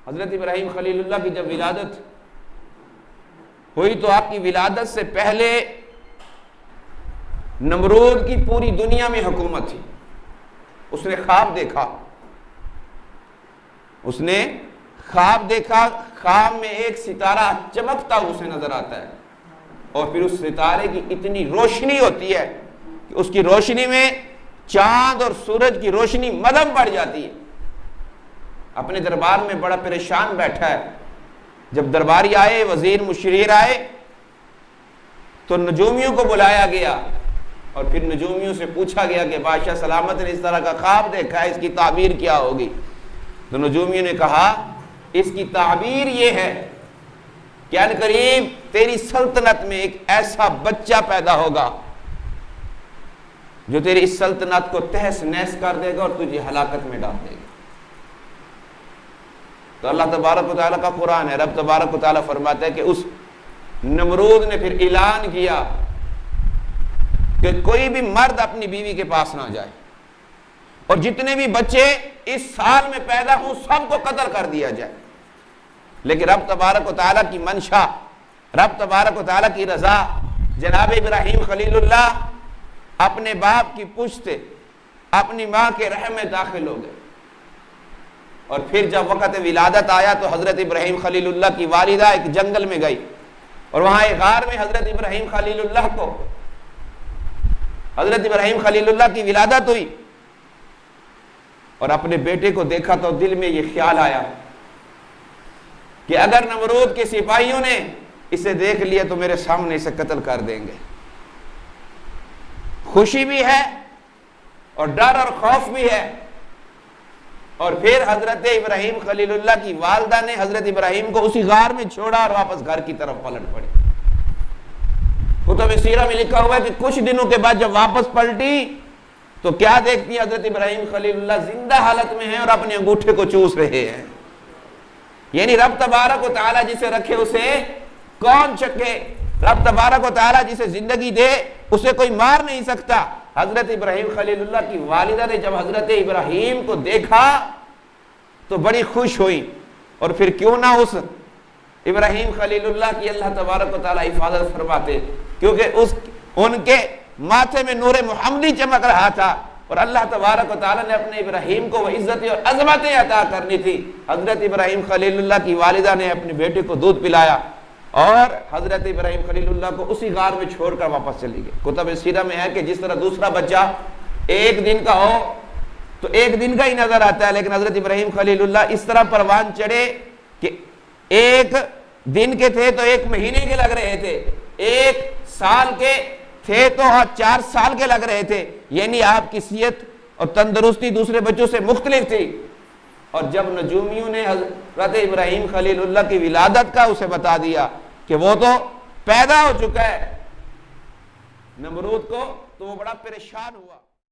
حضرت ابراہیم خلیل اللہ کی جب ولادت ہوئی تو آپ کی ولادت سے پہلے نمرود کی پوری دنیا میں حکومت تھی. اس نے خواب دیکھا، اس نے خواب دیکھا، خواب میں ایک ستارہ چمکتا اسے نظر آتا ہے اور پھر اس ستارے کی اتنی روشنی ہوتی ہے کہ اس کی روشنی میں چاند اور سورج کی روشنی مدھم بڑھ جاتی ہے. اپنے دربار میں بڑا پریشان بیٹھا ہے. جب درباری آئے، وزیر مشیر آئے تو نجومیوں کو بلایا گیا اور پھر نجومیوں سے پوچھا گیا کہ بادشاہ سلامت نے اس طرح کا خواب دیکھا ہے، اس کی تعبیر کیا ہوگی؟ تو نجومیوں نے کہا اس کی تعبیر یہ ہے کہ ان قریب تیری سلطنت میں ایک ایسا بچہ پیدا ہوگا جو تیری اس سلطنت کو تہس نہس کر دے گا اور تجھے ہلاکت میں ڈال دے گا. تو اللہ تبارک و تعالیٰ کا قرآن ہے، رب تبارک و تعالیٰ فرماتا ہے کہ اس نمرود نے پھر اعلان کیا کہ کوئی بھی مرد اپنی بیوی کے پاس نہ جائے اور جتنے بھی بچے اس سال میں پیدا ہوں سب کو قتل کر دیا جائے. لیکن رب تبارک و تعالیٰ کی منشا، رب تبارک و تعالیٰ کی رضا، جناب ابراہیم خلیل اللہ اپنے باپ کی پشت سے اپنی ماں کے رحم میں داخل ہو گئے. اور پھر جب وقت ولادت آیا تو حضرت ابراہیم خلیل اللہ کی والدہ ایک جنگل میں گئی اور وہاں ایک غار میں حضرت ابراہیم خلیل اللہ کو، حضرت ابراہیم خلیل اللہ کی ولادت ہوئی اور اپنے بیٹے کو دیکھا تو دل میں یہ خیال آیا کہ اگر نمرود کے سپاہیوں نے اسے دیکھ لیا تو میرے سامنے اسے قتل کر دیں گے. خوشی بھی ہے اور ڈر اور خوف بھی ہے. اور پھر حضرت ابراہیم خلیل اللہ کی والدہ نے حضرت ابراہیم کو اسی غار میں چھوڑا اور واپس گھر کی طرف پلٹ پڑی. کتب سیرہ میں لکھا ہوا ہے کہ کچھ دنوں کے بعد جب واپس پلٹی تو کیا دیکھتی ہے؟ حضرت ابراہیم خلیل اللہ زندہ حالت میں ہیں اور اپنے انگوٹھے کو چوس رہے ہیں. یعنی رب تبارک و تعالیٰ جسے رکھے اسے کون چکے؟ رب تبارک و تعالیٰ جسے زندگی دے اسے کوئی مار نہیں سکتا. حضرت ابراہیم خلیل اللہ کی والدہ نے جب حضرت ابراہیم کو دیکھا تو بڑی خوش ہوئی. اور پھر کیوں نہ اس ابراہیم خلیل اللہ کی اللہ تبارک و تعالیٰ حفاظت فرماتے، کیونکہ ان کے ماتھے میں نور محمدی چمک رہا تھا اور اللہ تبارک و تعالیٰ نے اپنے ابراہیم کو وہ عزتیں اور عظمتیں عطا کرنی تھی. حضرت ابراہیم خلیل اللہ کی والدہ نے اپنے بیٹے کو دودھ پلایا اور حضرت ابراہیم خلیل اللہ کو اسی غار میں چھوڑ کر واپس چلی گئی. کتب سیرہ میں ہے کہ جس طرح دوسرا بچہ ایک دن کا ہو تو ایک دن کا ہی نظر آتا ہے، لیکن حضرت ابراہیم خلیل اللہ اس طرح پروان چڑھے کہ ایک دن کے تھے تو ایک مہینے کے لگ رہے تھے، ایک سال کے تھے تو 4 سال کے لگ رہے تھے. یعنی آپ کی صحت اور تندرستی دوسرے بچوں سے مختلف تھی. اور جب نجومیوں نے حضرت ابراہیم خلیل اللہ کی ولادت کا اسے بتا دیا کہ وہ تو پیدا ہو چکا ہے نمرود کو، تو وہ بڑا پریشان ہوا.